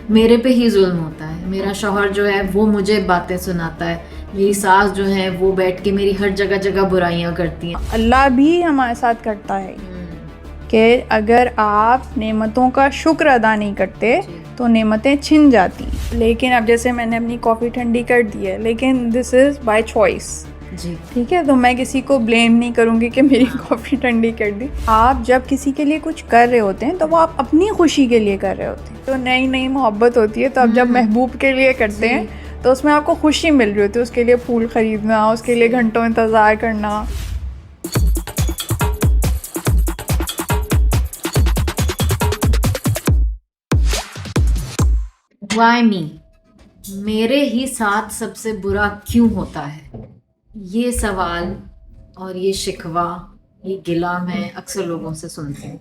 میرے پہ ہی ظلم ہوتا ہے. میرا شوہر جو ہے وہ مجھے باتیں سناتا ہے, میری ساس جو ہے وہ بیٹھ کے میری ہر جگہ جگہ برائیاں کرتی ہیں. اللہ بھی ہمارے ساتھ کرتا ہے کہ اگر آپ نعمتوں کا شکر ادا نہیں کرتے تو نعمتیں چھن جاتی. لیکن اب جیسے میں نے اپنی کافی ٹھنڈی کر دی ہے, لیکن دس از بائی چوائس. جی ٹھیک ہے, تو میں کسی کو بلیم نہیں کروں گی کہ میری کافی ٹھنڈی کر دی. آپ جب کسی کے لیے کچھ کر رہے ہوتے ہیں تو وہ آپ اپنی خوشی کے لیے کر رہے ہوتے ہیں. تو نئی نئی محبت ہوتی ہے, تو آپ جب محبوب کے لیے کرتے ہیں تو اس میں آپ کو خوشی مل رہی ہوتی ہے. اس کے لیے پھول خریدنا, اس کے لیے گھنٹوں انتظار کرنا. وائی می, میرے ہی ساتھ سب سے برا کیوں ہوتا ہے؟ یہ سوال اور یہ شکوہ, یہ گلہ میں اکثر لوگوں سے سنتی ہوں,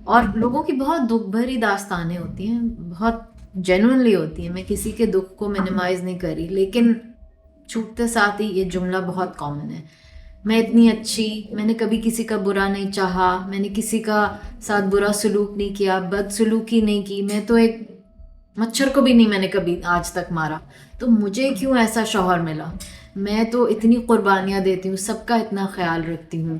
اور لوگوں کی بہت دکھ بھری داستانیں ہوتی ہیں, بہت جینوئنلی ہوتی ہیں. میں کسی کے دکھ کو منیمائز نہیں کری, لیکن چھوٹتے ساتھ ہی یہ جملہ بہت کامن ہے. میں اتنی اچھی, میں نے کبھی کسی کا برا نہیں چاہا, میں نے کسی کا ساتھ برا سلوک نہیں کیا, بد سلوکی نہیں کی, میں تو ایک مچھر کو بھی نہیں میں نے کبھی آج تک مارا, تو مجھے کیوں ایسا شوہر ملا؟ میں تو اتنی قربانیاں دیتی ہوں, سب کا اتنا خیال رکھتی ہوں,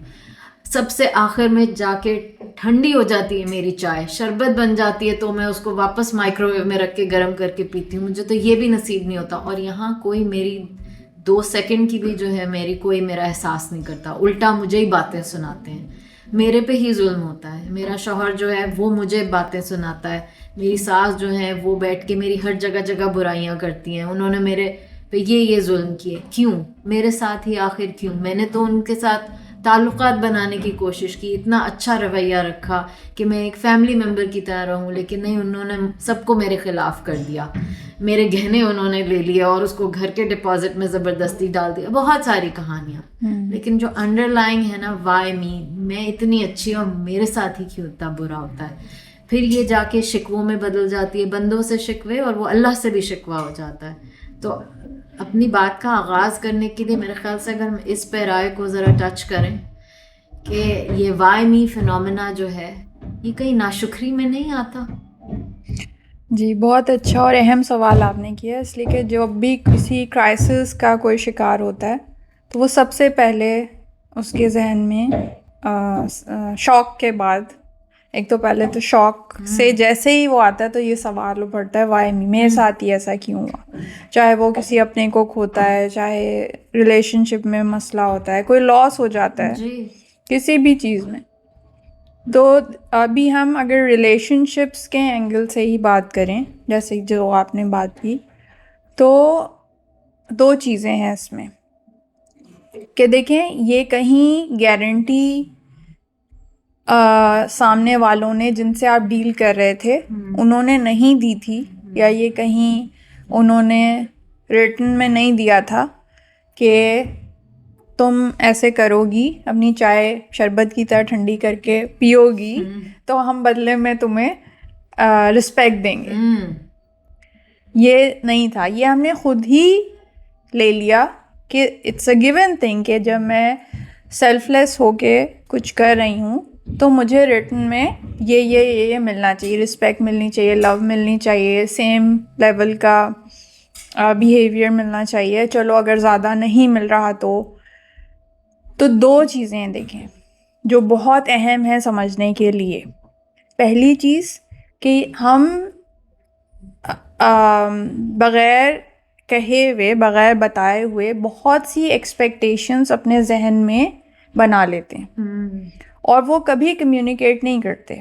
سب سے آخر میں جا کے ٹھنڈی ہو جاتی ہے میری چائے, شربت بن جاتی ہے تو میں اس کو واپس مائکرو ویو میں رکھ کے گرم کر کے پیتی ہوں. مجھے تو یہ بھی نصیب نہیں ہوتا, اور یہاں کوئی میری 2 سیکنڈ کی بھی جو ہے کوئی میرا احساس نہیں کرتا, الٹا مجھے ہی باتیں سناتے ہیں. میرے پہ ہی ظلم ہوتا ہے. میرا شوہر جو ہے وہ مجھے باتیں سناتا ہے, میری ساس جو ہے وہ بیٹھ کے میری ہر جگہ جگہ برائیاں کرتی ہیں. انہوں نے میرے پہ یہ ظلم کیے, کیوں میرے ساتھ ہی آخر کیوں؟ میں نے تو ان کے ساتھ تعلقات بنانے کی کوشش کی, اتنا اچھا رویہ رکھا کہ میں ایک فیملی ممبر کی طرح رہوں, لیکن نہیں, انہوں نے سب کو میرے خلاف کر دیا. میرے گہنے انہوں نے لے لیا اور اس کو گھر کے ڈپازٹ میں زبردستی ڈال دیا. بہت ساری کہانیاں, لیکن جو انڈر لائنگ ہے نا, وائی می, میں اتنی اچھی اور میرے ساتھ ہی کیوں اتنا برا ہوتا ہے. پھر یہ جا کے شکووں میں بدل جاتی ہے, بندوں سے شکوے, اور وہ اللہ سے بھی شکوہ ہو جاتا ہے. تو اپنی بات کا آغاز کرنے کے لیے میرے خیال سے اگر ہم اس پیرائے کو ذرا ٹچ کریں کہ یہ وائی می فینومینا جو ہے یہ کہیں ناشکری میں نہیں آتا؟ جی, بہت اچھا اور اہم سوال آپ نے کیا, اس لیے کہ جب بھی کسی کرائسس کا کوئی شکار ہوتا ہے تو وہ سب سے پہلے اس کے ذہن میں شوق کے بعد, ایک تو پہلے تو شوق سے جیسے ہی وہ آتا ہے تو یہ سوال ابھرتا ہے, وائی می, میرے ساتھ ہی ایسا کیوں ہوا. چاہے وہ کسی اپنے کو کھوتا ہے, چاہے ریلیشن شپ میں مسئلہ ہوتا ہے, کوئی لاس ہو جاتا ہے کسی بھی چیز میں. تو ابھی ہم اگر ریلیشن شپس کے اینگل سے ہی بات کریں, جیسے جو آپ نے بات کی, تو 2 چیزیں ہیں اس میں کہ دیکھیں, یہ کہیں گارنٹی سامنے والوں نے جن سے آپ ڈیل کر رہے تھے انہوں نے نہیں دی تھی, یا یہ کہیں انہوں نے ریٹن میں نہیں دیا تھا کہ تم ایسے کرو گی, اپنی چائے شربت کی طرح ٹھنڈی کر کے پیو گی تو ہم بدلے میں تمہیں رسپیکٹ دیں گے. یہ نہیں تھا, یہ ہم نے خود ہی لے لیا کہ اٹس اے گیون تھنگ کہ جب میں سیلف لیس ہو کے کچھ کر رہی ہوں تو مجھے ریٹن میں یہ ملنا چاہیے, رسپیکٹ ملنی چاہیے, لو ملنی چاہیے, سیم لیول کا بیہیویئر ملنا چاہیے. چلو اگر زیادہ نہیں مل رہا تو 2 چیزیں دیکھیں جو بہت اہم ہیں سمجھنے کے لیے. پہلی چیز کہ ہم بغیر کہے ہوئے, بغیر بتائے ہوئے بہت سی ایکسپیکٹیشنز اپنے ذہن میں بنا لیتے ہیں, اور وہ کبھی کمیونیکیٹ نہیں کرتے.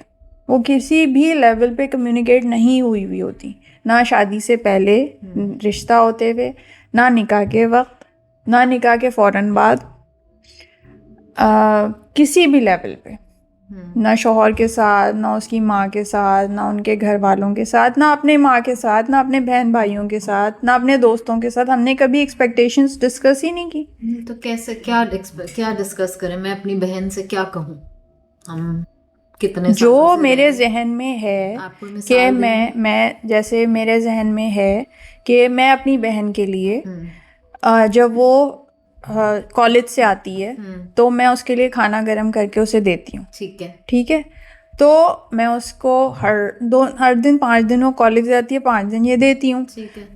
وہ کسی بھی لیول پہ کمیونیکیٹ نہیں ہوئی ہوتی, نہ شادی سے پہلے رشتہ ہوتے ہوئے, نہ نکاح کے وقت, نہ نکاح کے فوراً بعد, کسی بھی لیول پہ, نہ شوہر کے ساتھ, نہ اس کی ماں کے ساتھ, نہ ان کے گھر والوں کے ساتھ, نہ اپنے ماں کے ساتھ, نہ اپنے بہن بھائیوں کے ساتھ, نہ اپنے دوستوں کے ساتھ. ہم نے کبھی ایکسپیکٹیشنز ڈسکس ہی نہیں کی. تو کیسے کیا ڈسکس کریں؟ میں اپنی بہن سے کیا کہوں؟ ہم کتنے جو میرے ذہن میں ہے کہ میں جیسے میرے ذہن میں ہے کہ میں اپنی بہن کے لیے جب وہ کالج سے آتی ہے تو میں اس کے لیے کھانا گرم کر کے اسے دیتی ہوں. ٹھیک ہے, تو میں اس کو ہر دن 5 دن وہ کالج جاتی ہے 5 دن یہ دیتی ہوں.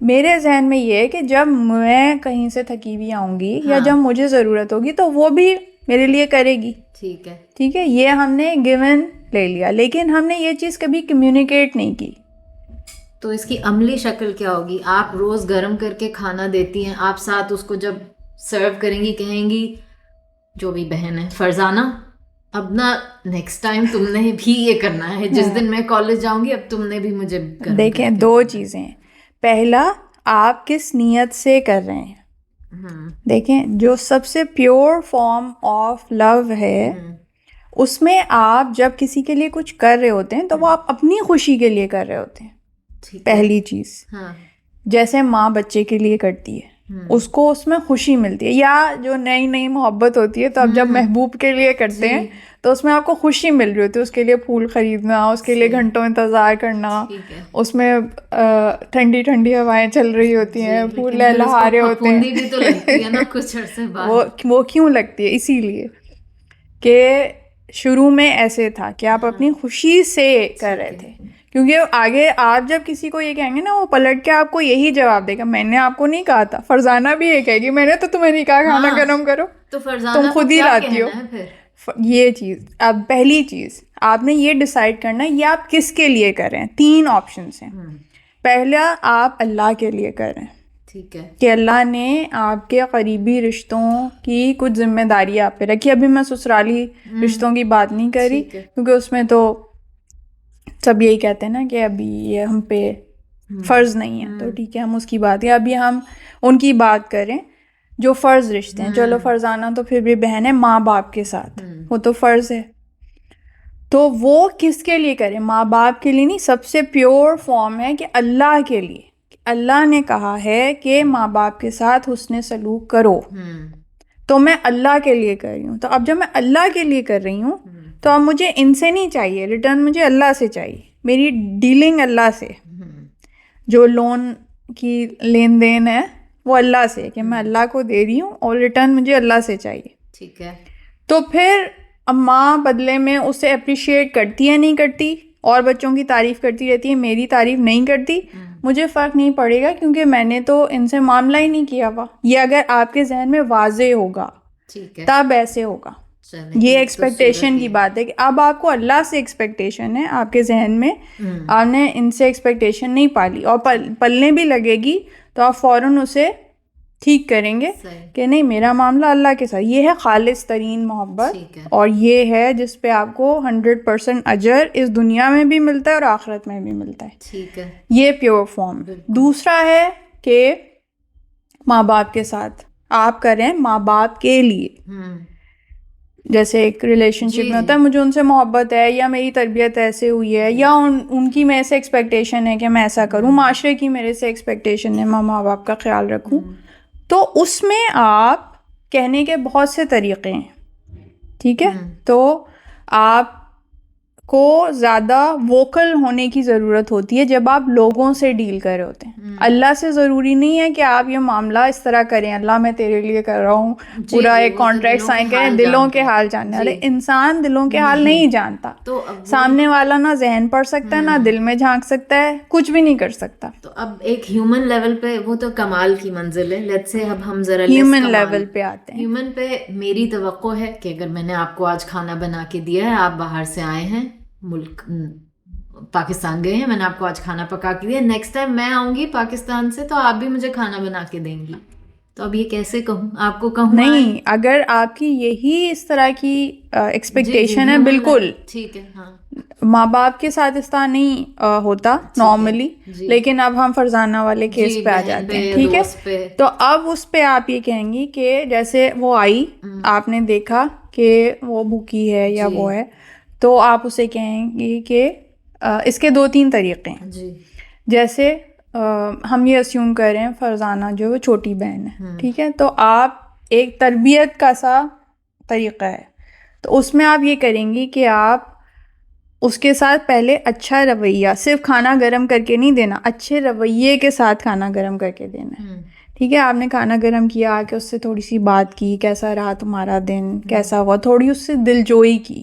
میرے ذہن میں یہ ہے کہ جب میں کہیں سے تھکی ہوئی آؤں گی یا جب مجھے ضرورت ہوگی تو وہ بھی میرے لیے کرے گی. ٹھیک ہے, یہ ہم نے گیون لے لیا, لیکن ہم نے یہ چیز کبھی کمیونیکیٹ نہیں کی. تو اس کی عملی شکل کیا ہوگی؟ آپ روز گرم کر کے کھانا دیتی ہیں, آپ ساتھ اس کو جب سرو کریں گی کہیں گی جو بھی بہن ہے فرزانہ اب نا نیکسٹ ٹائم تم نے بھی یہ کرنا ہے, جس دن میں کالج جاؤں گی اب تم نے بھی مجھے گرم. دیکھیں 2 چیزیں ہیں. پہلا, آپ کس نیت سے کر رہے ہیں. دیکھیں جو سب سے پیور فارم آف لو ہے اس میں آپ جب کسی کے لیے کچھ کر رہے ہوتے ہیں تو وہ آپ اپنی خوشی کے لیے کر رہے ہوتے ہیں. پہلی چیز, جیسے ماں بچے کے لیے کرتی ہے اس کو اس میں خوشی ملتی ہے, یا جو نئی محبت ہوتی ہے تو آپ جب محبوب کے لیے کرتے ہیں تو اس میں آپ کو خوشی مل رہی ہوتی ہے, اس کے لیے پھول خریدنا, اس کے لیے گھنٹوں انتظار کرنا, اس میں ٹھنڈی ٹھنڈی ہوائیں چل رہی ہوتی ہیں, پھول لہلہا رہے ہوتے ہیں. وہ کیوں لگتی ہے؟ اسی لیے کہ شروع میں ایسے تھا کہ آپ اپنی خوشی سے کر رہے تھے, کیونکہ آگے آپ جب کسی کو یہ کہیں گے نا وہ پلٹ کے آپ کو یہی جواب دے گا میں نے آپ کو نہیں کہا تھا. فرزانہ بھی یہ کہے گی میں نے تو تمہیں نہیں کہا کھانا گرم کرو, تم خود ہی لاتی ہو. یہ چیز, اب پہلی چیز آپ نے یہ ڈیسائیڈ کرنا ہے یہ آپ کس کے لیے کر رہے ہیں. 3 آپشنس ہیں. پہلا, آپ اللہ کے لیے کر رہے ہیں, ٹھیک ہے, کہ اللہ نے آپ کے قریبی رشتوں کی کچھ ذمہ داری آپ پہ رکھی. ابھی میں سسرالی رشتوں کی بات نہیں کر رہی کیونکہ اس میں تو سب یہی کہتے ہیں نا کہ ابھی یہ ہم پہ فرض نہیں ہے, تو ٹھیک ہے ہم اس کی بات, یا ابھی ہم ان کی بات کریں جو فرض رشتے ہیں. چلو فرزانہ تو پھر بھی بہن ہے ماں باپ کے ساتھ, وہ تو فرض ہے. تو وہ کس کے لیے کریں؟ ماں باپ کے لیے نہیں, سب سے پیور فارم ہے کہ اللہ کے لیے. اللہ نے کہا ہے کہ ماں باپ کے ساتھ حسن سلوک کرو, تو میں اللہ کے لیے کر رہی ہوں. تو اب جب میں اللہ کے لیے کر رہی ہوں تو اب مجھے ان سے نہیں چاہیے ریٹرن, مجھے اللہ سے چاہیے. میری ڈیلنگ اللہ سے, جو لون کی لین دین ہے وہ اللہ سے, کہ میں اللہ کو دے رہی ہوں اور ریٹرن مجھے اللہ سے چاہیے. ٹھیک ہے, تو پھر اب ماں بدلے میں اسے اپریشیٹ کرتی ہے نہیں کرتی, اور بچوں کی تعریف کرتی رہتی ہے, میری تعریف نہیں کرتی, مجھے فرق نہیں پڑے گا کیونکہ میں نے تو ان سے معاملہ ہی نہیں کیا ہوا. یہ اگر آپ کے ذہن میں واضح ہوگا تب ایسے ہوگا. یہ ایکسپیکٹیشن کی بات ہے کہ اب آپ کو اللہ سے ایکسپیکٹیشن ہے, آپ کے ذہن میں آپ نے ان سے ایکسپیکٹیشن نہیں پالی, اور پلنے بھی لگے گی تو آپ فوراً اسے ٹھیک کریں گے کہ نہیں میرا معاملہ اللہ کے ساتھ. یہ ہے خالص ترین محبت, اور یہ ہے جس پہ آپ کو 100% اجر اس دنیا میں بھی ملتا ہے اور آخرت میں بھی ملتا ہے. ٹھیک ہے, یہ پیور فارم. دوسرا ہے کہ ماں باپ کے ساتھ آپ کریں ماں باپ کے لیے, جیسے ایک ریلیشن شپ میں ہوتا ہے مجھے ان سے محبت ہے, یا میری تربیت ایسے ہوئی ہے, یا ان کی میرے سے ایکسپیکٹیشن ہے کہ میں ایسا کروں, معاشرے کی میرے سے ایکسپیکٹیشن ہے میں ماں باپ کا خیال رکھوں. تو اس میں آپ کہنے کے بہت سے طریقے ہیں. ٹھیک ہے, تو آپ کو زیادہ ووکل ہونے کی ضرورت ہوتی ہے جب آپ لوگوں سے ڈیل کر رہے ہوتے ہیں. اللہ سے ضروری نہیں ہے کہ آپ یہ معاملہ اس طرح کریں, اللہ میں تیرے لیے کر رہا ہوں, پورا ایک کانٹریکٹ سائن کریں, دلوں کے حال جاننے. ارے انسان دلوں کے حال نہیں جانتا, سامنے والا نہ ذہن پڑھ سکتا ہے نہ دل میں جھانک سکتا ہے, کچھ بھی نہیں کر سکتا. تو اب ایک ہیومن لیول پہ وہ تو کمال کی منزل ہے. لیٹس سے اب ہم ذرا ہیومن لیول پہ آتے ہیں. ہیومن پہ میری توقع ہے کہ اگر میں نے آپ کو آج کھانا بنا کے دیا ہے, آپ باہر سے آئے ہیں, ملک پاکستان گئے ہیں, میں نے آپ کو آج کھانا پکا کے دیا, نیکسٹ ٹائم میں آؤں گی پاکستان سے تو آپ بھی مجھے کھانا بنا کے دیں گی. تو اب یہ کیسے کہوں آپ کو, کہوں نہیں, اگر آپ کی یہی اس طرح کی ایکسپیکٹیشن ہے بالکل ٹھیک ہے. ہاں, ماں باپ کے ساتھ اس طرح نہیں ہوتا نارملی, لیکن اب ہم فرزانہ والے کیس پہ آ جاتے ہیں. ٹھیک ہے, تو اب اس پہ آپ یہ کہیں گی کہ جیسے وہ آئی, آپ نے دیکھا کہ وہ بھوکی ہے یا وہ ہے, تو آپ اسے کہیں گی کہ اس کے 2-3 طریقے ہیں. جیسے ہم یہ اسیوم کر رہے ہیں فرزانہ جو وہ چھوٹی بہن ہے, ٹھیک ہے, تو آپ ایک تربیت کا سا طریقہ ہے, تو اس میں آپ یہ کریں گی کہ آپ اس کے ساتھ پہلے اچھا رویہ, صرف کھانا گرم کر کے نہیں دینا, اچھے رویے کے ساتھ کھانا گرم کر کے دینا ہے. ٹھیک ہے, آپ نے کھانا گرم کیا کہ اس سے تھوڑی سی بات کی, کیسا رہا تمہارا دن, کیسا ہوا, تھوڑی اس سے دل جوئی کی,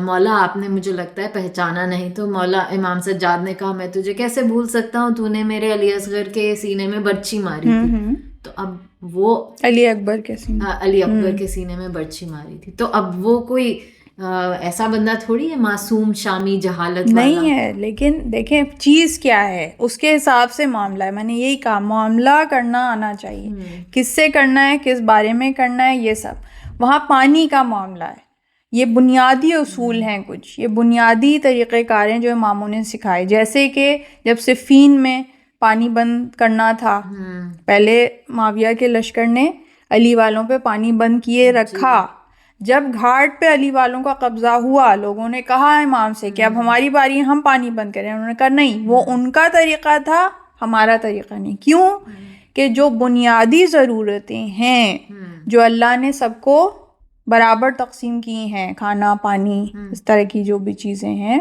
مولا آپ نے مجھے لگتا ہے پہچانا نہیں. تو مولا امام سجاد نے کہا میں تجھے کیسے بھول سکتا ہوں, تو نے میرے علی اصغر کے سینے میں برچھی ماری تھی. تو اب وہ علی اکبر کے سینے, علی اکبر کے سینے میں برچھی ماری تھی. تو اب وہ کوئی ایسا بندہ تھوڑی ہے معصوم شامی جہالت والا نہیں ہے. لیکن دیکھیں چیز کیا ہے, اس کے حساب سے معاملہ ہے. میں نے یہی کہا معاملہ کرنا آنا چاہیے, کس سے کرنا ہے, کس بارے میں کرنا ہے, یہ سب. وہاں پانی کا معاملہ ہے, یہ بنیادی اصول ہیں, کچھ یہ بنیادی طریقہ کار ہیں جو اماموں نے سکھائے. جیسے کہ جب صفین میں پانی بند کرنا تھا, پہلے معاویہ کے لشکر نے علی والوں پہ پانی بند کیے رکھا. جب گھاٹ پہ علی والوں کا قبضہ ہوا, لوگوں نے کہا امام سے کہ اب ہماری باری, ہم پانی بند کریں. انہوں نے کہا نہیں, وہ ان کا طریقہ تھا, ہمارا طریقہ نہیں. کیوں کہ جو بنیادی ضرورتیں ہیں جو اللہ نے سب کو برابر تقسیم کی ہیں, کھانا پانی اس طرح کی جو بھی چیزیں ہیں,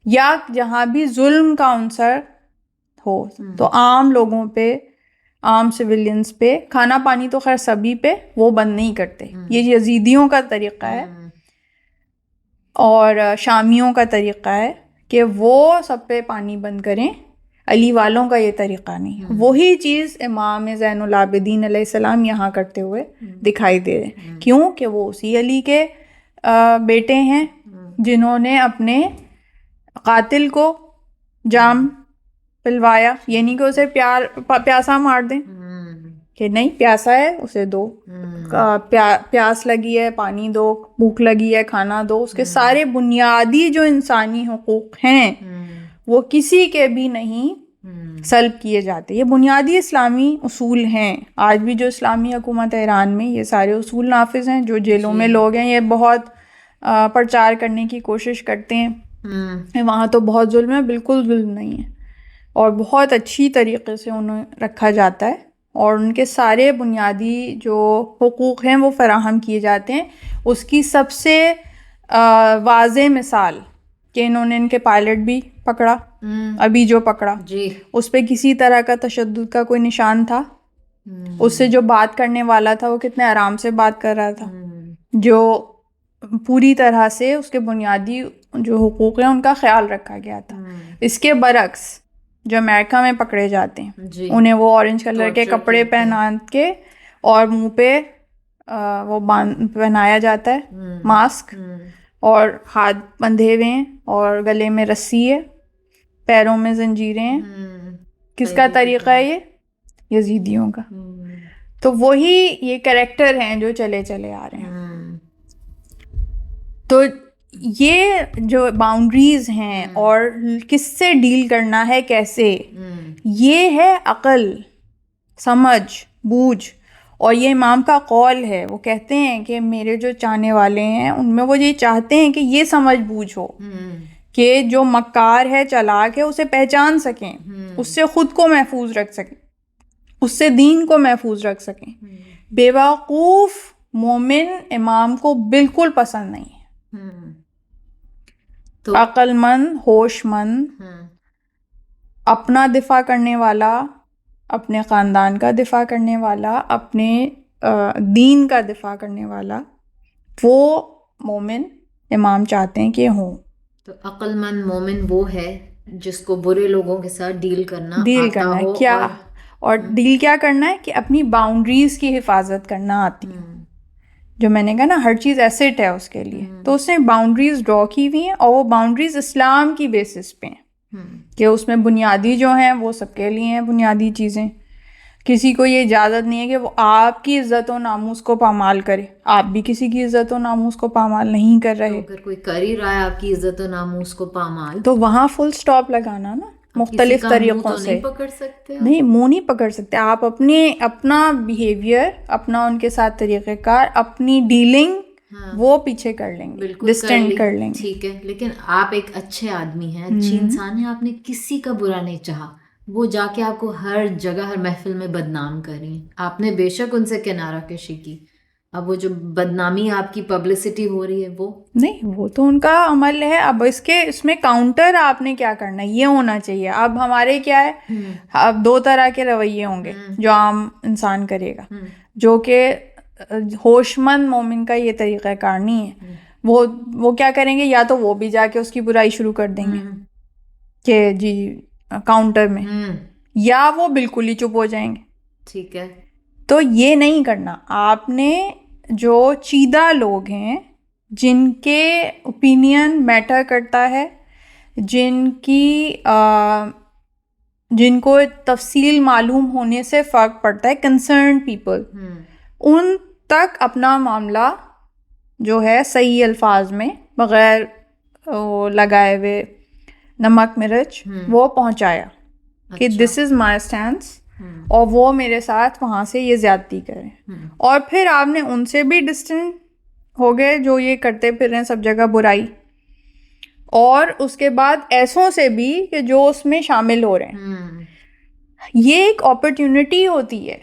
یا جہاں بھی ظلم کا عنصر ہو تو عام لوگوں پہ, عام سویلینز پہ, کھانا پانی تو خیر سبھی پہ, وہ بند نہیں کرتے. یہ یزیدیوں کا طریقہ ہے اور شامیوں کا طریقہ ہے کہ وہ سب پہ پانی بند کریں. علی والوں کا یہ طریقہ نہیں. وہی چیز امام زین العابدین علیہ السلام یہاں کرتے ہوئے دکھائی دے رہے ہیں. کیوں کہ وہ اسی علی کے بیٹے ہیں جنہوں نے اپنے قاتل کو جام پلوایا. یہ نہیں کہ اسے پیاسا مار دیں, کہ نہیں پیاسا ہے اسے دو, پیاس لگی ہے پانی دو, بھوک لگی ہے کھانا دو. اس کے سارے بنیادی جو انسانی حقوق ہیں وہ کسی کے بھی نہیں سلب کیے جاتے. یہ بنیادی اسلامی اصول ہیں. آج بھی جو اسلامی حکومت ہے ایران میں, یہ سارے اصول نافذ ہیں. جو جیلوں میں لوگ ہیں یہ بہت پرچار کرنے کی کوشش کرتے ہیں وہاں تو بہت ظلم ہے. بالکل ظلم نہیں ہے, اور بہت اچھی طریقے سے انہیں رکھا جاتا ہے, اور ان کے سارے بنیادی جو حقوق ہیں وہ فراہم کیے جاتے ہیں. اس کی سب سے واضح مثال کہ انہوں نے ان کے پائلٹ بھی پکڑا, ابھی جو پکڑا, اس پہ کسی طرح کا تشدد کا کوئی نشان تھا. اس سے جو بات کرنے والا تھا وہ کتنے آرام سے بات کر رہا تھا, جو پوری طرح سے اس کے بنیادی جو حقوق ہیں ان کا خیال رکھا گیا تھا. اس کے برعکس جو امریکہ میں پکڑے جاتے ہیں انہیں وہ اورنج کلر کے کپڑے پہنا کے اور منہ پہ وہ پہنایا جاتا ہے ماسک, اور ہاتھ بندھے ہوئے ہیں اور گلے میں رسی ہے, پیروں میں زنجیریں ہیں. کس کا طریقہ ہے یہ؟ یزیدیوں کا. تو وہی یہ کریکٹر ہیں جو چلے چلے آ رہے ہیں. تو یہ جو باؤنڈریز ہیں اور کس سے ڈیل کرنا ہے کیسے, یہ ہے عقل, سمجھ, بوجھ. اور یہ امام کا قول ہے, وہ کہتے ہیں کہ میرے جو چاہنے والے ہیں ان میں وہ یہ چاہتے ہیں کہ یہ سمجھ بوجھ ہو کہ جو مکار ہے چلاک ہے اسے پہچان سکیں, اس سے خود کو محفوظ رکھ سکیں, اس سے دین کو محفوظ رکھ سکیں. بیوقوف مومن امام کو بالکل پسند نہیں ہے. عقل مند, ہوش مند, اپنا دفاع کرنے والا, اپنے خاندان کا دفاع کرنے والا, اپنے دین کا دفاع کرنے والا, وہ مومن امام چاہتے ہیں کہ ہوں. تو عقل مند مومن وہ ہے جس کو برے لوگوں کے ساتھ ڈیل کرنا ہے. کیا اور ڈیل کیا کرنا ہے کہ اپنی باؤنڈریز کی حفاظت کرنا آتی ہے. جو میں نے کہا نا ہر چیز ایسٹ ہے اس کے لیے, تو اس نے باؤنڈریز ڈرا کی ہوئی ہیں, اور وہ باؤنڈریز اسلام کی بیسس پہ ہیں کہ اس میں بنیادی جو ہیں وہ سب کے لیے ہیں بنیادی چیزیں. کسی کو یہ اجازت نہیں ہے کہ وہ آپ کی عزت و ناموس کو پامال کرے, آپ بھی کسی کی عزت و ناموس کو پامال نہیں کر رہے. اگر کوئی کر ہی رہا ہے آپ کی عزت و ناموس کو پامال, تو وہاں فل سٹاپ لگانا نا, مختلف طریقوں سے. نہیں, منہ نہیں پکڑ سکتے آپ. اپنا بیہیویئر, اپنا ان کے ساتھ طریقہ کار, اپنی ڈیلنگ وہ پیچھے کر لیں گے, ڈسٹینڈ کر لیں گے. ٹھیک ہے, لیکن آپ ایک اچھے آدمی ہیں, اچھی انسان ہیں, آپ نے کسی کا برا نہیں چاہا, وہ جا کے آپ کو ہر جگہ ہر محفل میں بدنام کر رہی ہیں. آپ نے بے شک ان سے کنارہ کشی کی, اب وہ جو بدنامی آپ کی پبلسٹی ہو رہی ہے وہ نہیں, وہ تو ان کا عمل ہے. اب اس میں کاؤنٹر آپ نے کیا کرنا ہے, یہ ہونا چاہیے. اب ہمارے کیا ہے, اب دو طرح کے رویے ہوں گے جو عام انسان کرے گا, جو کہ ہوش مند مومن کا یہ طریقہ کار نہیں ہے. وہ کیا کریں گے, یا تو وہ بھی جا کے اس کی برائی شروع کر دیں گے کہ جی کاؤنٹر میں, یا وہ بالکل ہی چپ ہو جائیں گے. ٹھیک ہے. تو یہ نہیں کرنا. آپ نے جو چیدہ لوگ ہیں, جن کے اوپینین میٹر کرتا ہے, جن کو تفصیل معلوم ہونے سے فرق پڑتا ہے, کنسرنڈ پیپل, ان تک اپنا معاملہ جو ہے صحیح الفاظ میں بغیر لگائے ہوئے نمک مرچ وہ پہنچایا کہ دس از مائی اسٹینس, اور وہ میرے ساتھ وہاں سے یہ زیادتی کریں. اور پھر آپ نے ان سے بھی ڈسٹنٹ ہو گئے جو یہ کرتے پھر رہے ہیں سب جگہ برائی, اور اس کے بعد ایسوں سے بھی کہ جو اس میں شامل ہو رہے ہیں. یہ ایک اپرچونٹی ہوتی ہے.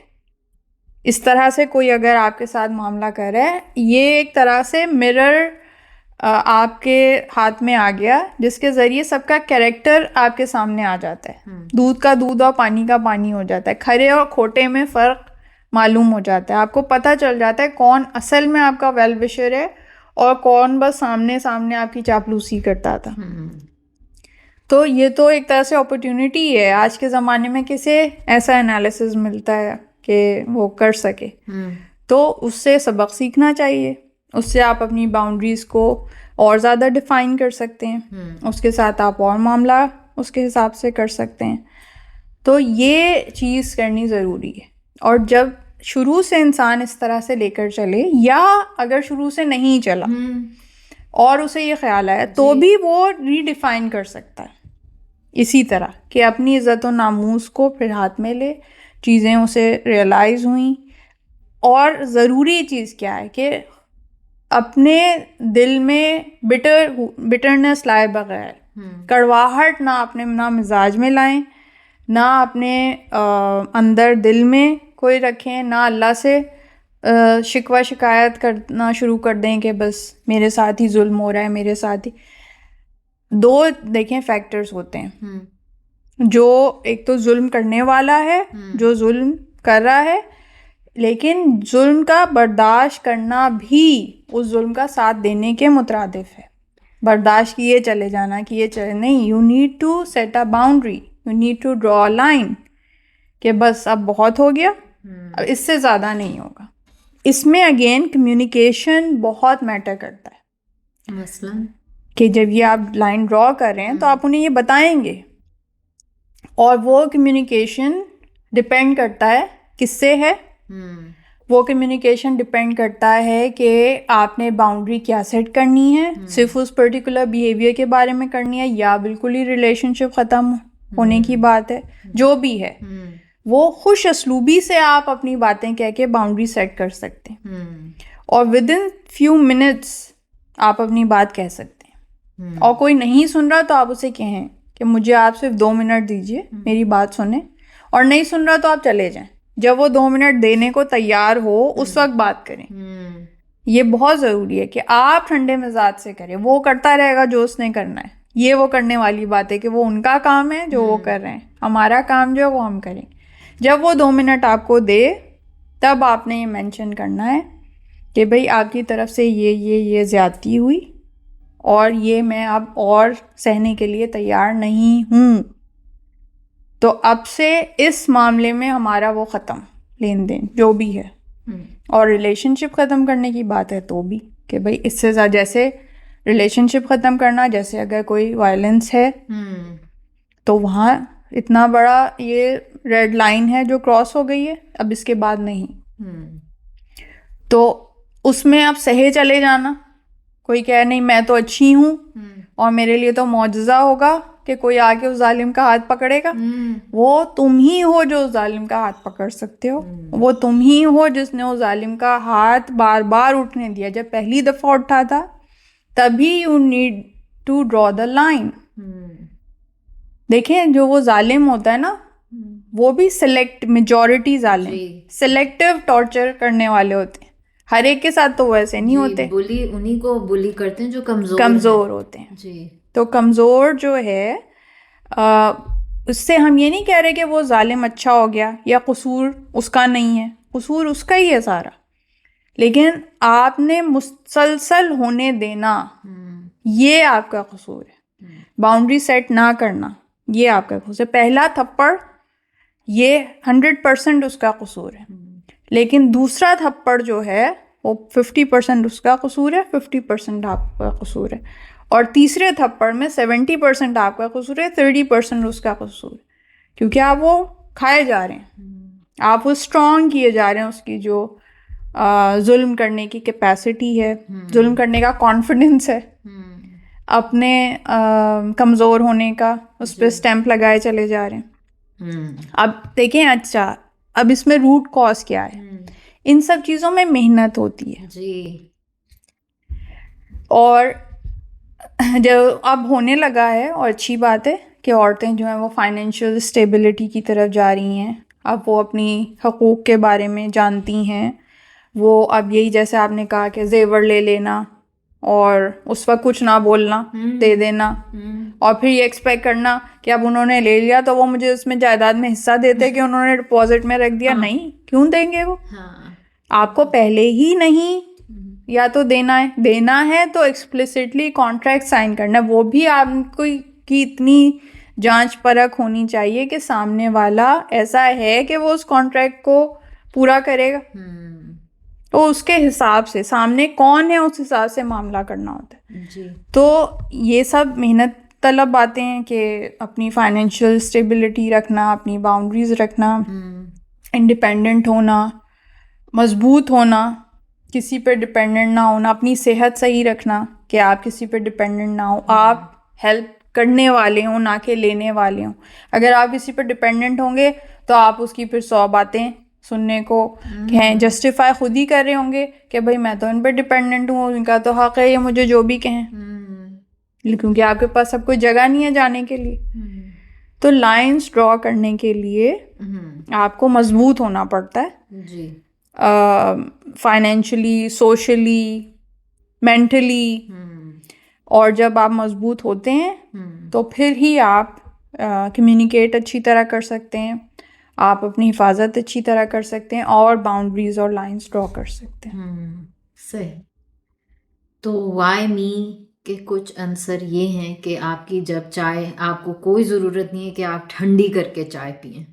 اس طرح سے کوئی اگر آپ کے ساتھ معاملہ کر رہا ہے, یہ ایک طرح سے مرر آپ کے ہاتھ میں آ گیا, جس کے ذریعے سب کا کیریکٹر آپ کے سامنے آ جاتا ہے. دودھ کا دودھ اور پانی کا پانی ہو جاتا ہے. کھرے اور کھوٹے میں فرق معلوم ہو جاتا ہے. آپ کو پتہ چل جاتا ہے کون اصل میں آپ کا ویل وشر ہے اور کون بس سامنے آپ کی چاپلوسی کرتا تھا. تو یہ تو ایک طرح سے اپرچونٹی ہے. آج کے زمانے میں کسے ایسا انالیسز ملتا ہے کہ وہ کر سکے, تو اس سے سبق سیکھنا چاہیے. اس سے آپ اپنی باؤنڈریز کو اور زیادہ ڈیفائن کر سکتے ہیں, اس کے ساتھ آپ اور معاملہ اس کے حساب سے کر سکتے ہیں. تو یہ چیز کرنی ضروری ہے. اور جب شروع سے انسان اس طرح سے لے کر چلے, یا اگر شروع سے نہیں چلا اور اسے یہ خیال آیا, تو بھی وہ ری ڈیفائن کر سکتا ہے اسی طرح کہ اپنی عزت و ناموس کو پھر ہاتھ میں لے, چیزیں اسے ریئلائز ہوئیں. اور ضروری چیز کیا ہے کہ اپنے دل میں بٹرنس لائے بغیر, کڑواہٹ نہ اپنے مزاج میں لائیں, نہ اپنے اندر دل میں کوئی رکھیں, نہ اللہ سے شکوہ شکایت کرنا شروع کر دیں کہ بس میرے ساتھ ہی ظلم ہو رہا ہے, میرے ساتھ ہی. دو دیکھیں فیکٹرز ہوتے ہیں, جو ایک تو ظلم کرنے والا ہے جو ظلم کر رہا ہے, لیکن ظلم کا برداشت کرنا بھی اس ظلم کا ساتھ دینے کے مترادف ہے. برداشت کیے چلے جانا, کیے چلے نہیں. You need to set a boundary, you need to draw a line کہ بس اب بہت ہو گیا, اب اس سے زیادہ نہیں ہوگا. اس میں اگین کمیونیکیشن بہت میٹر کرتا ہے. مثلاً کہ جب یہ آپ لائن ڈرا کر رہے ہیں تو آپ انہیں یہ بتائیں گے, اور وہ کمیونیکیشن ڈپینڈ کرتا ہے کس سے ہے. وہ کمیونیکیشن ڈپینڈ کرتا ہے کہ آپ نے باؤنڈری کیا سیٹ کرنی ہے, صرف اس پرٹیکولر بیہیویئر کے بارے میں کرنی ہے, یا بالکل ہی ریلیشن شپ ختم ہونے کی بات ہے. جو بھی ہے وہ خوش اسلوبی سے آپ اپنی باتیں کہہ کے باؤنڈری سیٹ کر سکتے ہیں, اور ود ان فیو منٹس آپ اپنی بات کہہ سکتے ہیں. اور کوئی نہیں سن رہا تو آپ اسے کہیں کہ مجھے آپ صرف 2 منٹ دیجیے, میری بات سنیں, اور نہیں سن رہا تو آپ چلے جائیں. جب وہ 2 منٹ دینے کو تیار ہو اس وقت بات کریں. یہ بہت ضروری ہے کہ آپ ٹھنڈے مزاج سے کریں. وہ کرتا رہے گا جو اس نے کرنا ہے, یہ وہ کرنے والی بات ہے کہ وہ ان کا کام ہے جو وہ کر رہے ہیں, ہمارا کام جو ہے وہ ہم کریں. جب وہ 2 منٹ آپ کو دے تب آپ نے یہ مینشن کرنا ہے کہ بھئی آپ کی طرف سے یہ زیادتی ہوئی, اور یہ میں اب اور سہنے کے لیے تیار نہیں ہوں. تو اب سے اس معاملے میں ہمارا وہ ختم, لین دین جو بھی ہے. اور ریلیشن شپ ختم کرنے کی بات ہے تو بھی کہ بھئی اس سے زیادہ, جیسے ریلیشن شپ ختم کرنا, جیسے اگر کوئی وائلنس ہے تو وہاں اتنا بڑا یہ ریڈ لائن ہے جو کراس ہو گئی ہے, اب اس کے بعد نہیں. تو اس میں اب سہے چلے جانا, کوئی کہے نہیں میں تو اچھی ہوں اور میرے لیے تو معجزہ ہوگا کہ کوئی آ کے اس ظالم کا ہاتھ پکڑے گا. وہ تم ہی ہو جو اس ظالم کا ہاتھ پکڑ سکتے ہو. وہ تم ہی ہو جس نے اس ظالم کا ہاتھ بار بار اٹھنے دیا. جب پہلی دفعہ اٹھا تھا تبھی you need to draw the line. دیکھیں جو وہ ظالم ہوتا ہے نا, وہ بھی میجورٹی ظالم سلیکٹیو ٹارچر کرنے والے ہوتے ہیں. ہر ایک کے ساتھ تو وہ ایسے نہیں ہوتے. بلی انہی کو بلی کرتے ہیں جو کمزور ہوتے ہیں. تو کمزور جو ہے اس سے ہم یہ نہیں کہہ رہے کہ وہ ظالم اچھا ہو گیا یا قصور اس کا نہیں ہے. قصور اس کا ہی ہے سارا. لیکن آپ نے مسلسل ہونے دینا یہ آپ کا قصور ہے. باؤنڈری سیٹ نہ کرنا یہ آپ کا قصور ہے. پہلا تھپڑ یہ 100% اس کا قصور ہے, لیکن دوسرا تھپڑ جو ہے وہ 50% اس کا قصور ہے, 50% آپ کا قصور ہے, اور تیسرے تھپڑ میں 70% آپ کا قصور ہے, 30% اس کا قصور ہے, کیونکہ آپ وہ کھائے جا رہے ہیں, آپ وہ اسٹرانگ کیے جا رہے ہیں. اس کی جو ظلم کرنے کی کیپیسٹی ہے, ظلم کرنے کا کانفیڈنس ہے, اپنے کمزور ہونے کا اس پہ اسٹیمپ لگائے چلے جا رہے ہیں. اب دیکھیں, اچھا اب اس میں روٹ کاز کیا ہے؟ ان سب چیزوں میں محنت ہوتی ہے جی, اور جو اب ہونے لگا ہے, اور اچھی بات ہے کہ عورتیں جو ہیں وہ فائنینشیل اسٹیبلٹی کی طرف جا رہی ہیں. اب وہ اپنی حقوق کے بارے میں جانتی ہیں. وہ اب یہی جیسے آپ نے کہا کہ زیور لے لینا اور اس وقت کچھ نہ بولنا, دے دینا, اور پھر یہ ایکسپیکٹ کرنا کہ اب انہوں نے لے لیا تو وہ مجھے اس میں جائیداد میں حصہ دیتے کہ انہوں نے ڈپازٹ میں رکھ دیا. نہیں, کیوں دیں گے وہ؟ آپ کو پہلے ہی نہیں یا تو دینا ہے تو ایکسپلسٹلی کانٹریکٹ سائن کرنا ہے. وہ بھی آپ کو کی اتنی جانچ پرکھ ہونی چاہیے کہ سامنے والا ایسا ہے کہ وہ اس کانٹریکٹ کو پورا کرے گا. تو اس کے حساب سے سامنے کون ہے اس حساب سے معاملہ کرنا ہوتا ہے. تو یہ سب محنت طلب باتیں ہیں کہ اپنی فائنینشیل اسٹیبلٹی رکھنا, اپنی باؤنڈریز رکھنا, انڈیپینڈنٹ ہونا, مضبوط ہونا, کسی پہ ڈپینڈنٹ نہ ہونا, اپنی صحت صحیح رکھنا کہ آپ کسی پہ ڈپینڈنٹ نہ ہو, آپ ہیلپ کرنے والے ہوں نہ کہ لینے والے ہوں. اگر آپ کسی پہ ڈپینڈنٹ ہوں گے تو آپ اس کی پھر 100 باتیں سننے کو کہیں, جسٹیفائی خود ہی کر رہے ہوں گے کہ بھائی میں تو ان پہ ڈپینڈنٹ ہوں, ان کا تو حق ہے یہ مجھے جو بھی کہیں, کیونکہ آپ کے پاس سب کوئی جگہ نہیں ہے جانے کے لیے. تو لائنس ڈرا کرنے کے لیے آپ کو مضبوط ہونا پڑتا ہے, جی, فائنینشلی, سوشلی, مینٹلی. اور جب آپ مضبوط ہوتے ہیں تو پھر ہی آپ کمیونیکیٹ اچھی طرح کر سکتے ہیں, آپ اپنی حفاظت اچھی طرح کر سکتے ہیں, اور باؤنڈریز اور لائنس ڈرا کر سکتے ہیں. صحیح. تو وائی می کے کچھ عنصر یہ ہیں کہ آپ کی جب چائے, آپ کو کوئی ضرورت نہیں ہے کہ آپ ٹھنڈی کر کے چائے پئیں,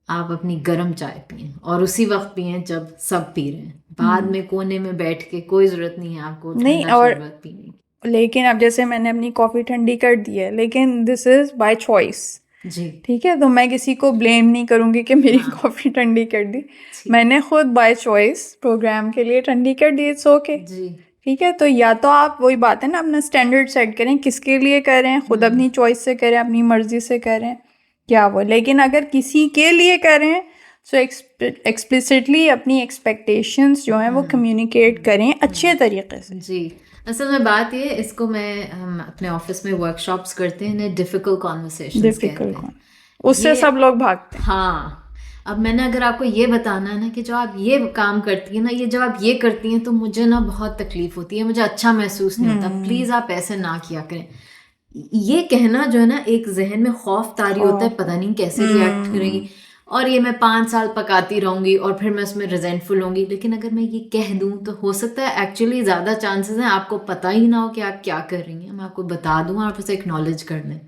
آپ اپنی گرم چائے پئیں اور اسی وقت پئیں جب سب پی رہے ہیں. بعد میں کونے میں بیٹھ کے کوئی ضرورت نہیں ہے آپ کو ٹھنڈا شربت پینے کی. لیکن اب جیسے میں نے اپنی کافی ٹھنڈی کر دی ہے, لیکن دس از بائی چوائس. جی, ٹھیک ہے, تو میں کسی کو بلیم نہیں کروں گی کہ میری کافی ٹھنڈی کر دی. میں نے خود بائی چوائس پروگرام کے لیے ٹھنڈی کر دی, اٹس اوکے. ٹھیک ہے, تو یا تو آپ وہی بات ہے نا, اپنا اسٹینڈرڈ سیٹ کریں, کس کے لیے کریں, خود اپنی چوائس سے کریں, اپنی مرضی سے کریں کیا وہ. لیکن اگر کسی کے لیے کریں سو ایکسپلسٹلی اپنی ایکسپیکٹیشنس جو ہیں وہ کمیونیکیٹ کریں اچھے طریقے سے. جی, اصل میں بات یہ ہے, اس کو میں اپنے آفس میں ورک شاپس کرتے ہیں, ڈیفیکلٹ کانورسیشنز کہتے ہیں. اس سے سب لوگ بھاگتے ہیں. ہاں, اب میں نے اگر آپ کو یہ بتانا ہے نا کہ جو آپ یہ کام کرتی ہیں نا, یہ جب آپ یہ کرتی ہیں تو مجھے نا بہت تکلیف ہوتی ہے, مجھے اچھا محسوس نہیں ہوتا, پلیز آپ ایسے نہ کیا کریں. یہ کہنا جو ہے نا ایک ذہن میں خوف طاری ہوتا ہے, پتہ نہیں کیسے ریئیکٹ کریں گی, اور یہ میں 5 سال پکاتی رہوں گی اور پھر میں اس میں ریزینٹفل ہوں گی. لیکن اگر میں یہ کہہ دوں تو ہو سکتا ہے ایکچولی زیادہ چانسز ہیں آپ کو پتہ ہی نہ ہو کہ آپ کیا کر رہی ہیں. میں آپ کو بتا دوں, آپ اسے اکنالج کر لیں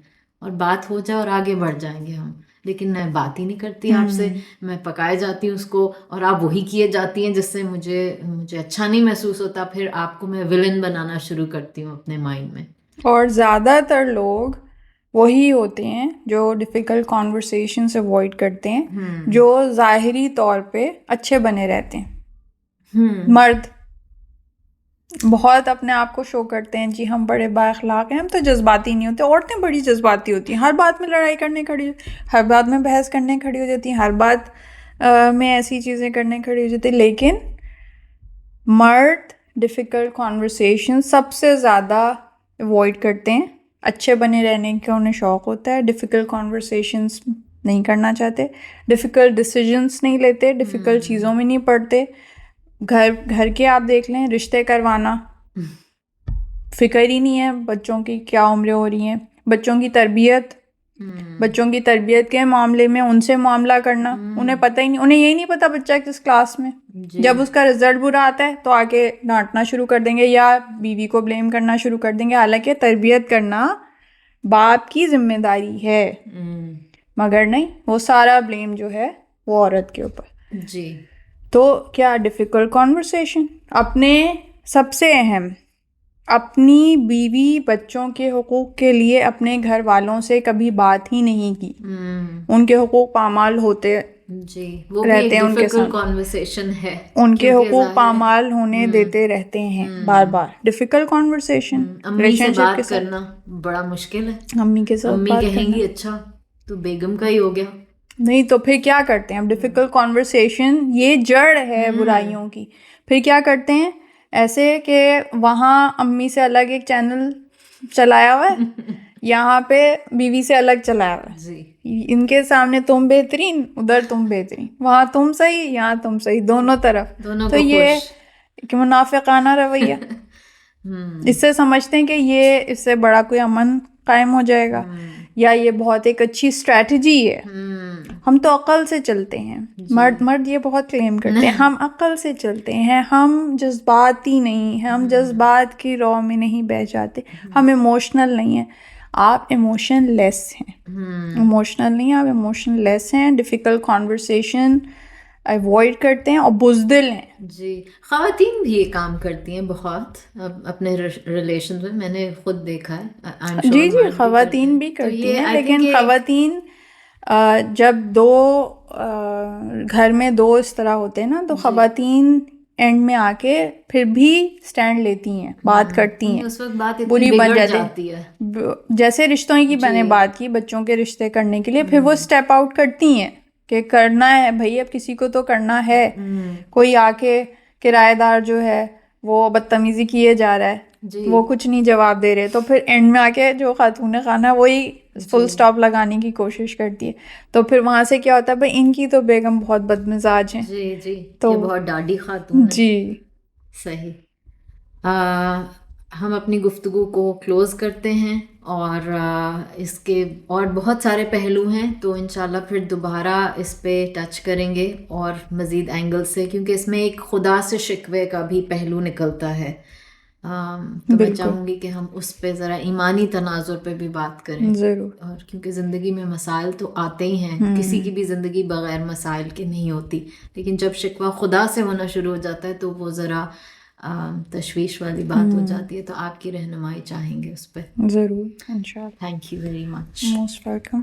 اور بات ہو جائے اور آگے بڑھ جائیں گے ہم. لیکن میں بات ہی نہیں کرتی آپ سے, میں پکائے جاتی ہوں اس کو اور آپ وہی کیے جاتی ہیں جس سے مجھے اچھا نہیں محسوس ہوتا. پھر آپ کو میں ولن بنانا شروع کرتی ہوں اپنے مائنڈ میں. اور زیادہ تر لوگ وہی ہوتے ہیں جو ڈیفیکلٹ کانورسیشن سے اوائڈ کرتے ہیں, جو ظاہری طور پہ اچھے بنے رہتے ہیں. مرد بہت اپنے آپ کو شو کرتے ہیں, جی ہم بڑے با اخلاق ہیں, ہم تو جذباتی نہیں ہوتے. عورتیں بڑی جذباتی ہوتی ہیں, ہر بات میں لڑائی کرنے کھڑی, ہر بات میں بحث کرنے کھڑی ہو جاتی ہیں, ہر بات میں ایسی چیزیں کرنے کھڑی ہو جاتی ہیں. لیکن مرد ڈیفیکلٹ کانورسیشن سب سے زیادہ اوائڈ کرتے ہیں. اچھے بنے رہنے کا انہیں شوق ہوتا ہے, ڈیفیکلٹ کانورسیشنس نہیں کرنا چاہتے, ڈیفیکلٹ ڈیسیجنس نہیں لیتے, ڈیفیکلٹ چیزوں میں نہیں پڑتے. گھر کے آپ دیکھ لیں, رشتے کروانا فکر ہی نہیں ہے بچوں کی کیا عمریں ہو رہی ہیں, بچوں کی تربیت بچوں کی تربیت کے معاملے میں ان سے معاملہ کرنا، انہیں پتہ ہی نہیں، انہیں یہی نہیں پتا بچہ کس کلاس میں، جب اس کا رزلٹ برا آتا ہے تو آ کے ڈانٹنا شروع کر دیں گے یا بیوی کو بلیم کرنا شروع کر دیں گے، حالانکہ تربیت کرنا باپ کی ذمہ داری ہے، مگر نہیں، وہ سارا بلیم جو ہے وہ عورت کے اوپر. جی. تو کیا ڈیفیکلٹ کانورسیشن، اپنے سب سے اہم اپنی بیوی بچوں کے حقوق کے لیے اپنے گھر والوں سے کبھی بات ہی نہیں کی، ان کے حقوق پامال ہوتے جی، وہ بھی رہتے ایک ہیں، ان کے ڈیفیکلٹ ساتھ کانورسیشن ہے، ان کے حقوق پامال ہونے دیتے رہتے ہیں بار بار. ڈیفیکلٹ کانورسیشن، امی سے بات کرنا بڑا مشکل ہے، امی کے ساتھ امی بات کہیں کرنا گی اچھا تو بیگم کا ہی ہو گیا. نہیں تو پھر کیا کرتے ہیں؟ اب ڈیفیکلٹ کانورسیشن یہ جڑ ہے برائیوں کی. پھر کیا کرتے ہیں ایسے کہ وہاں امی سے الگ ایک چینل چلایا ہوا ہے، یہاں پہ بیوی سے الگ چلایا ہوا ہے. جی، ان کے سامنے تم بہترین، ادھر تم بہترین، وہاں تم صحیح، یہاں تم صحیح، دونوں طرف. دونوں تو کو یہ خوش. کہ منافقانہ رویہ، اس سے سمجھتے ہیں کہ یہ اس سے بڑا کوئی امن قائم ہو جائے گا، یا یہ بہت ایک اچھی اسٹریٹجی ہے. ہم تو عقل سے چلتے ہیں، مرد یہ بہت کلیم کرتے ہیں ہم عقل سے چلتے ہیں، ہم جذباتی نہیں، ہم جذبات کی رو میں نہیں بہہ جاتے، ہم ایموشنل نہیں ہیں. آپ ایموشن لیس ہیں، ایموشنل نہیں، آپ ایموشن لیس ہیں، ڈیفیکلٹ کانورسیشن اوائڈ کرتے ہیں اور بزدل ہیں. جی، خواتین بھی یہ کام کرتی ہیں بہت اپنے ریلیشن میں، میں نے خود دیکھا ہے. جی جی، خواتین بھی کرتی ہیں، لیکن خواتین جب دو گھر میں دو اس طرح ہوتے ہیں نا، تو خواتین اینڈ میں آ کے پھر بھی سٹینڈ لیتی ہیں، بات کرتی ہیں، اس وقت بات بری بن جاتی ہے. جیسے رشتوں کی میں نے بات کی، بچوں کے رشتے کرنے کے لیے پھر وہ اسٹیپ آؤٹ کرتی ہیں کہ کرنا ہے بھائی، اب کسی کو تو کرنا ہے. کوئی آ کے کرایہ دار جو ہے وہ بدتمیزی کیے جا رہا ہے، وہ کچھ نہیں جواب دے رہے، تو پھر اینڈ میں آ کے جو خاتون خانہ وہی فل سٹاپ لگانے کی کوشش کرتی ہے. تو پھر وہاں سے کیا ہوتا ہے، بھائی ان کی تو بیگم بہت بد مزاج ہیں. جی جی، تو یہ بہت ڈاڈی خاتون ہے. جی صحیح. ہم اپنی گفتگو کو کلوز کرتے ہیں، اور اس کے اور بہت سارے پہلو ہیں، تو انشاءاللہ پھر دوبارہ اس پہ ٹچ کریں گے اور مزید اینگل سے، کیونکہ اس میں ایک خدا سے شکوے کا بھی پہلو نکلتا ہے. تو میں چاہوں گی کہ ہم اس پہ ذرا ایمانی تناظر پہ بھی بات کریں ضرور. اور کیونکہ زندگی میں مسائل تو آتے ہی ہیں، کسی کی بھی زندگی بغیر مسائل کے نہیں ہوتی، لیکن جب شکوہ خدا سے ہونا شروع ہو جاتا ہے تو وہ ذرا تشویش والی بات ہو جاتی ہے. تو آپ کی رہنمائی چاہیں گے اس پہ. ضرور انشاءاللہ. Thank you very much. Most welcome.